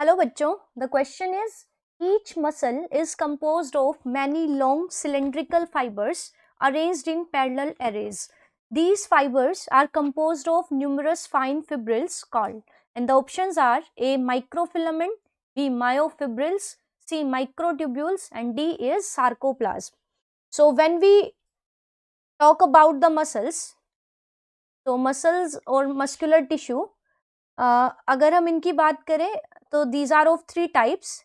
Hello bachcho, the question is, each muscle is composed of many long cylindrical fibers arranged in parallel arrays. These fibers are composed of numerous fine fibrils called, and the options are A. Microfilament, B. Myofibrils, C. Microtubules, and D is sarcoplasm. So when we talk about the muscles, तो muscles और muscular tissue अगर हम इनकी बात करें तो these are of three types.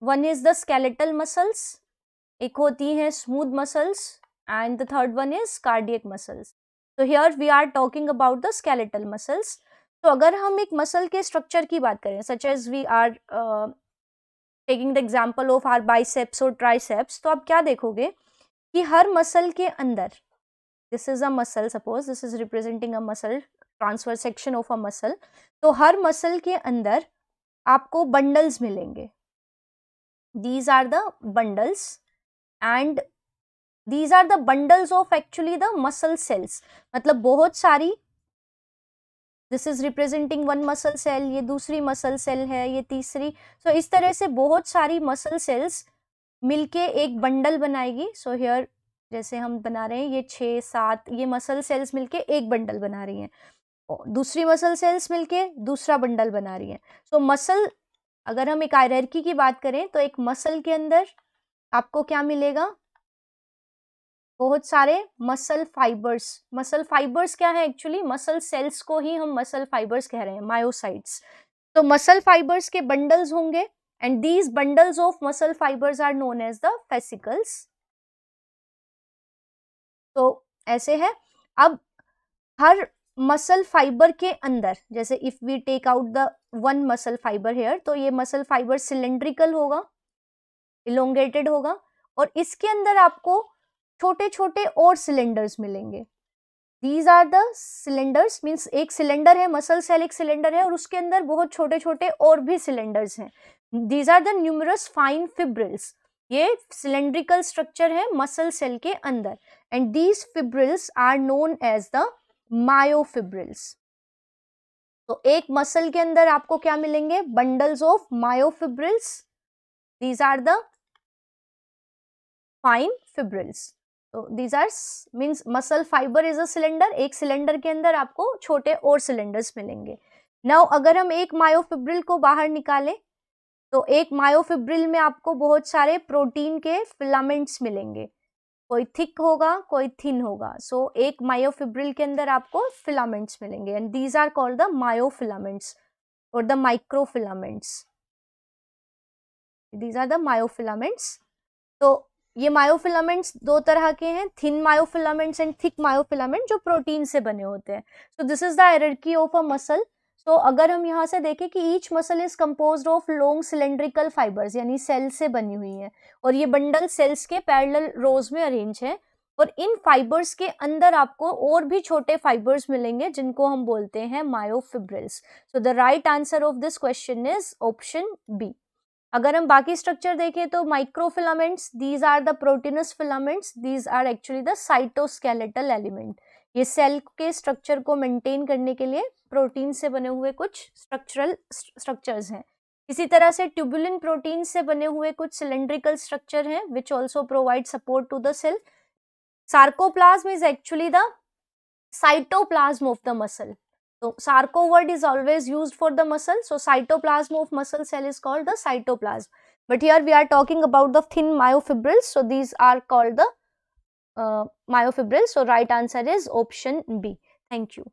One is the skeletal muscles, एक होती हैं smooth muscles, and the third one is cardiac muscles. तो here we are talking about the skeletal muscles. तो अगर हम एक मसल के स्ट्रक्चर की बात करें, such as we are taking the example of our biceps और ट्राइसेप्स, तो आप क्या देखोगे कि हर मसल के अंदर, this is a muscle, suppose this is representing a muscle, transverse section of a muscle, तो हर muscle के अंदर आपको bundles मिलेंगे. These are the bundles and these are the bundles of actually the muscle cells. मतलब बहुत सारी, this is representing one muscle cell, ये दूसरी muscle cell है, ये तीसरी. So इस तरह से बहुत सारी muscle cells मिलके एक bundle बनाएगी. So here जैसे हम बना रहे हैं ये 6-7 ये मसल सेल्स मिलके एक बंडल बना रही हैं, दूसरी मसल सेल्स मिलके दूसरा बंडल बना रही हैं. सो मसल, अगर हम एक हायरार्की की बात करें तो एक मसल के अंदर आपको क्या मिलेगा, बहुत सारे मसल फाइबर्स. मसल फाइबर्स क्या है, एक्चुअली मसल सेल्स को ही हम मसल फाइबर्स कह रहे हैं, मायोसाइट्स. तो मसल फाइबर्स के बंडल्स होंगे and these bundles of muscle fibres are known as the fascicles. तो ऐसे है. अब हर मसल फाइबर के अंदर, जैसे if we take out the one muscle fibre here, तो ये मसल फाइबर सिलेंड्रिकल होगा, इलोंगेटेड होगा, और इसके अंदर आपको छोटे छोटे और सिलेंडर्स मिलेंगे. These are the cylinders, means एक सिलेंडर है, मसल सेल एक सिलेंडर है और उसके अंदर बहुत छोटे छोटे और भी सिलेंडर्स हैं. These are the numerous fine fibrils. ये सिलेंड्रिकल स्ट्रक्चर है मसल सेल के अंदर, and these fibrils are known as the myofibrils. तो एक मसल के अंदर आपको क्या मिलेंगे, bundles of myofibrils. These are the fine fibrils. तो these are means muscle fibre is a cylinder, एक सिलेंडर के अंदर आपको छोटे और सिलेंडर्स मिलेंगे. नाउ अगर हम एक मायोफिब्रिल को बाहर निकालें तो एक मायोफिब्रिल में आपको बहुत सारे प्रोटीन के फिलामेंट्स मिलेंगे, कोई थिक होगा कोई थिन होगा. सो एक मायोफिब्रिल के अंदर आपको फिलामेंट्स मिलेंगे and these are called the myofilaments और the microfilaments. These are the myofilaments. तो ये मायोफिलामेंट्स दो तरह के हैं, thin myofilaments and thick myofilament, जो प्रोटीन से बने होते हैं. So this is the hierarchy of a muscle. तो अगर हम यहाँ से देखें कि each muscle is composed of long cylindrical fibres, यानी सेल से बनी हुई है, और ये बंडल सेल्स के पैरेलल रोज में अरेंज है, और इन फाइबर्स के अंदर आपको और भी छोटे फाइबर्स मिलेंगे जिनको हम बोलते हैं myofibrils. So the right answer of this question is option B. अगर हम बाकी स्ट्रक्चर देखें तो microfilaments, these are the proteinous filaments, these are actually the cytoskeletal element. ये सेल के स्ट्रक्चर को मेंटेन करने के लिए प्रोटीन से बने हुए कुछ स्ट्रक्चरल स्ट्रक्चर्स हैं. इसी तरह से ट्यूबुलिन प्रोटीन से बने हुए कुछ सिलेंड्रिकल स्ट्रक्चर हैं which also provide support to the cell. Sarcoplasm is actually the cytoplasm of the muscle. So sarco word is always used for the muscle. So cytoplasm of muscle cell is called the cytoplasm. But here we are talking about the thin myofibrils. So these are called the myofibrils. So right answer is option B. Thank you.